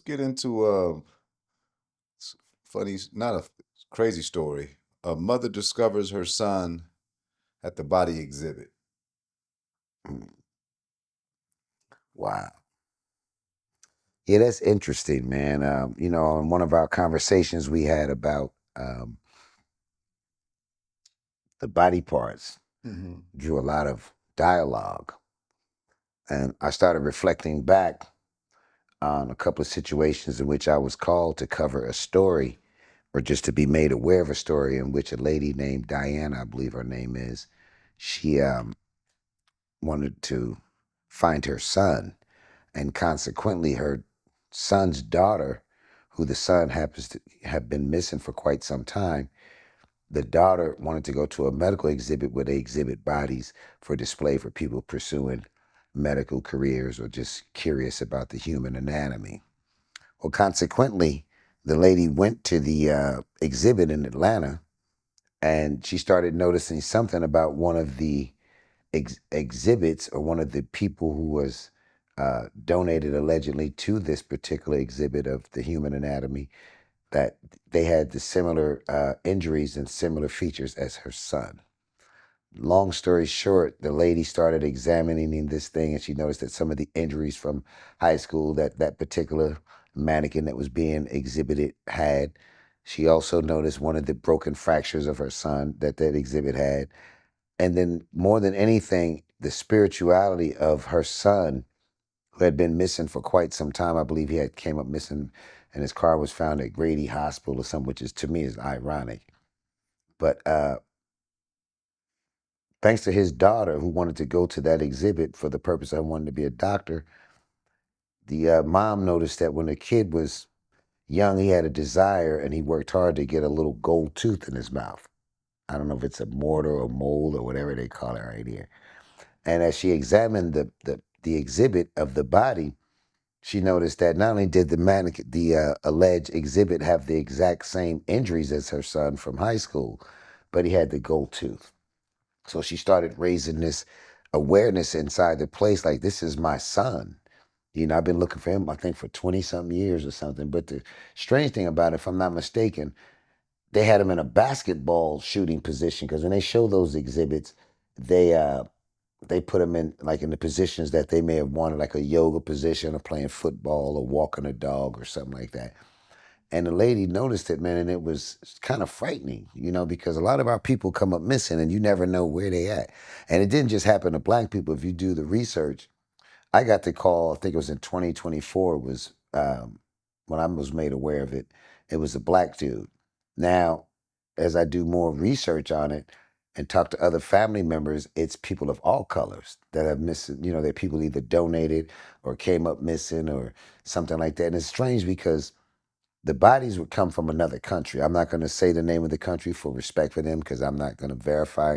get into funny, not a crazy story. A mother discovers her son at the body exhibit. Mm. Wow. Yeah, that's interesting, man. In one of our conversations we had about the body parts, Hmm. drew a lot of dialogue. And I started reflecting back on a couple of situations in which I was called to cover a story or just to be made aware of a story in which a lady named Diana, I believe her name is, she wanted to find her son. And consequently, her son's daughter, who the son happens to have been missing for quite some time, the daughter wanted to go to a medical exhibit where they exhibit bodies for display for people pursuing medical careers or just curious about the human anatomy. Well, consequently, the lady went to the exhibit in Atlanta and she started noticing something about one of the exhibits or one of the people who was donated allegedly to this particular exhibit of the human anatomy, that they had the similar injuries and similar features as her son. Long story short, the lady started examining this thing and she noticed that some of the injuries from high school that that particular mannequin that was being exhibited had. She also noticed one of the broken fractures of her son that that exhibit had. And then more than anything, the spirituality of her son, who had been missing for quite some time. I believe he had came up missing and his car was found at Grady Hospital or something, which is to me is ironic. But thanks to his daughter who wanted to go to that exhibit for the purpose of wanting to be a doctor, the mom noticed that when the kid was young, he had a desire and he worked hard to get a little gold tooth in his mouth. I don't know if it's a mortar or mold or whatever they call it right here. And as she examined the exhibit of the body, she noticed that not only did the alleged exhibit have the exact same injuries as her son from high school, but he had the gold tooth. So she started raising this awareness inside the place, like this is my son. I've been looking for him, I think, for 20 something years or something. But the strange thing about it, if I'm not mistaken, they had him in a basketball shooting position because when they show those exhibits, they they put them in like in the positions that they may have wanted, like a yoga position or playing football or walking a dog or something like that. And the lady noticed it, man, and it was kind of frightening, because a lot of our people come up missing and you never know where they at. And it didn't just happen to black people. If you do the research, I got the call, I think it was in 2024, was when I was made aware of it. It was a black dude. Now, as I do more research on it and talk to other family members, it's people of all colors that have missing, that people either donated or came up missing or something like that. And it's strange because the bodies would come from another country. I'm not going to say the name of the country for respect for them because I'm not going to verify.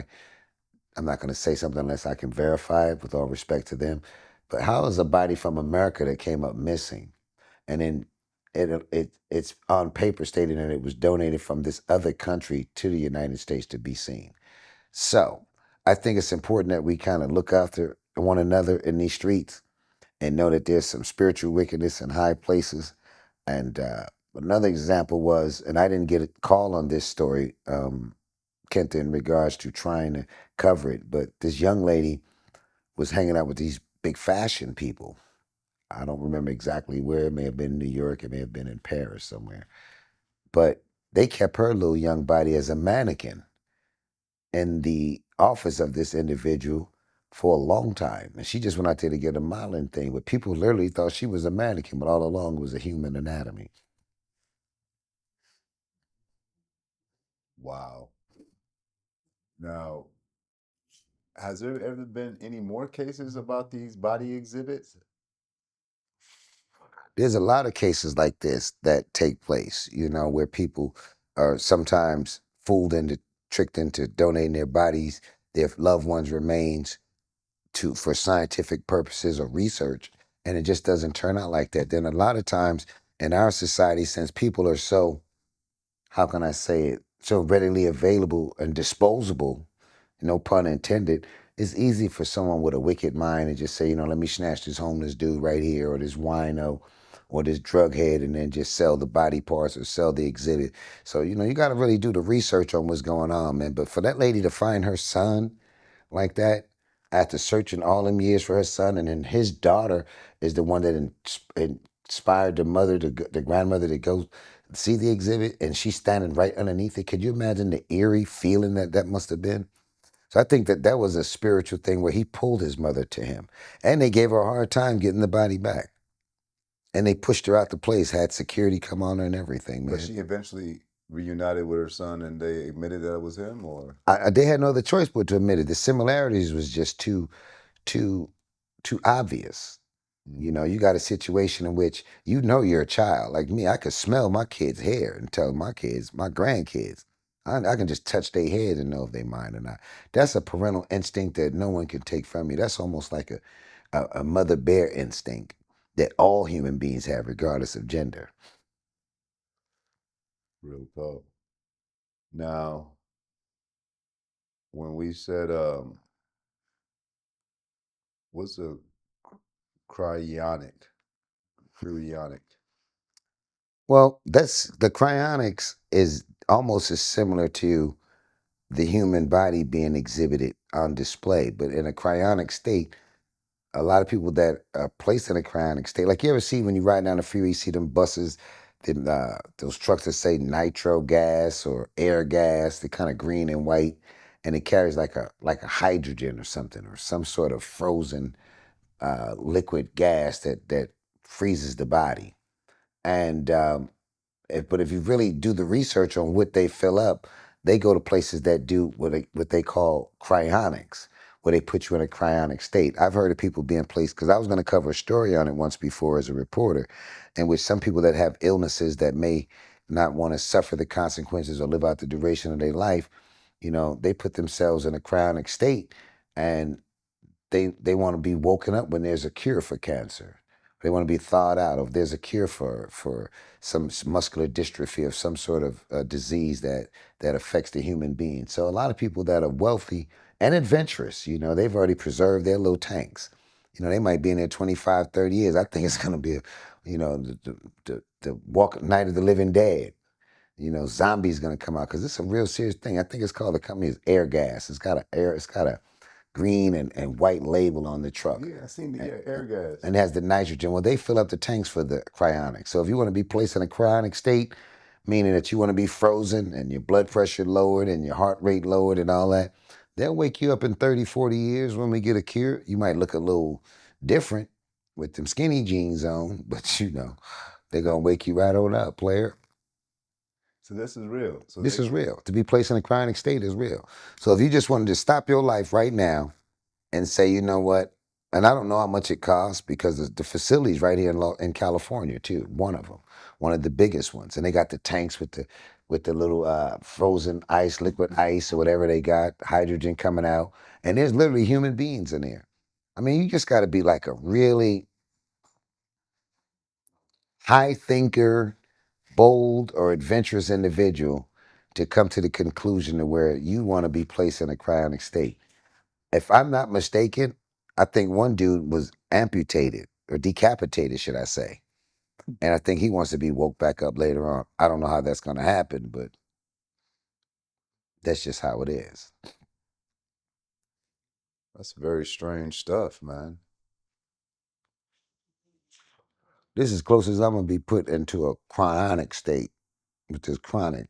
I'm not going to say something unless I can verify it with all respect to them. But how is a body from America that came up missing? And then it's on paper stating that it was donated from this other country to the United States to be seen. So I think it's important that we kind of look after one another in these streets and know that there's some spiritual wickedness in high places. And another example was, and I didn't get a call on this story, Kenta, in regards to trying to cover it, but this young lady was hanging out with these big fashion people. I don't remember exactly where. It may have been New York. It may have been in Paris somewhere. But they kept her little young body as a mannequin in the office of this individual for a long time. And she just went out there to get a modeling thing. But people literally thought she was a mannequin, but all along it was a human anatomy. Wow. Now, has there ever been any more cases about these body exhibits? There's a lot of cases like this that take place, where people are sometimes fooled into, tricked into donating their bodies, their loved ones' remains to for scientific purposes or research, and it just doesn't turn out like that. Then a lot of times in our society, since people are so, how can I say it, so readily available and disposable, no pun intended, it's easy for someone with a wicked mind to just say, let me snatch this homeless dude right here or this wino or this drug head and then just sell the body parts or sell the exhibit. So, you got to really do the research on what's going on, man. But for that lady to find her son like that, after searching all them years for her son, and then his daughter is the one that inspired the mother, the grandmother, to go see the exhibit, and she's standing right underneath it. Could you imagine the eerie feeling that that must have been? So I think that that was a spiritual thing where he pulled his mother to him, and they gave her a hard time getting the body back, and they pushed her out the place, had security come on her and everything, But man. she eventually reunited with her son, and they admitted that it was him, or They had no other choice but to admit it. The similarities was just too, too obvious. mm, You got a situation in which you're a child. Like me, I could smell my kids' hair and tell my kids, my grandkids. I can just touch their head and know if they mine or not. That's a parental instinct that no one can take from you. That's almost like a mother bear instinct that all human beings have, regardless of gender. real talk. Now, when we said, what's a cryonic? Cryonic. Well, that's the cryonics is almost as similar to the human body being exhibited on display, but in a cryonic state, a lot of people that are placed in a cryonic state, like you ever see when you ride down the freeway, you see them buses, those trucks that say nitro gas or air gas, they're kind of green and white, and it carries like a hydrogen or something or some sort of frozen liquid gas that freezes the body. And but if you really do the research on what they fill up, they go to places that do what they call cryonics, where they put you in a cryonic state. I've heard of people being placed because I was going to cover a story on it once before as a reporter, and with some people that have illnesses that may not want to suffer the consequences or live out the duration of their life, they put themselves in a cryonic state, and they want to be woken up when there's a cure for cancer. They want to be thawed out if there's a cure for some muscular dystrophy of some sort of disease that affects the human being. So a lot of people that are wealthy and adventurous, they've already preserved their little tanks. They might be in there 25, 30 years. I think it's going to be, the walk night of the living dead. Zombies going to come out because it's a real serious thing. I think it's called, the company is Air Gas. It's got a green and white label on the truck. Yeah, I seen the And, air gas. and it has the nitrogen. Well, they fill up the tanks for the cryonic. So if you want to be placed in a cryonic state, meaning that you want to be frozen and your blood pressure lowered and your heart rate lowered and all that, they'll wake you up in 30, 40 years when we get a cure. You might look a little different with them skinny jeans on, but they're going to wake you right on up, player. So this is real. So This they is real. To be placed in a cryonic state is real. So if you just wanted to stop your life right now and say, you know what? And I don't know how much it costs because the facility's right here in California too. One of the biggest ones, and they got the tanks with the little frozen ice, liquid ice, or whatever they got, hydrogen coming out, and there's literally human beings in there. I mean, you just got to be like a really high thinker, bold, or adventurous individual to come to the conclusion to where you want to be placed in a cryonic state. If I'm not mistaken, I think one dude was amputated or decapitated, should I say. And I think he wants to be woke back up later on. I don't know how that's going to happen, but that's just how it is. That's very strange stuff, man. This is as close as I'm going to be put into a cryonic state, which is chronic.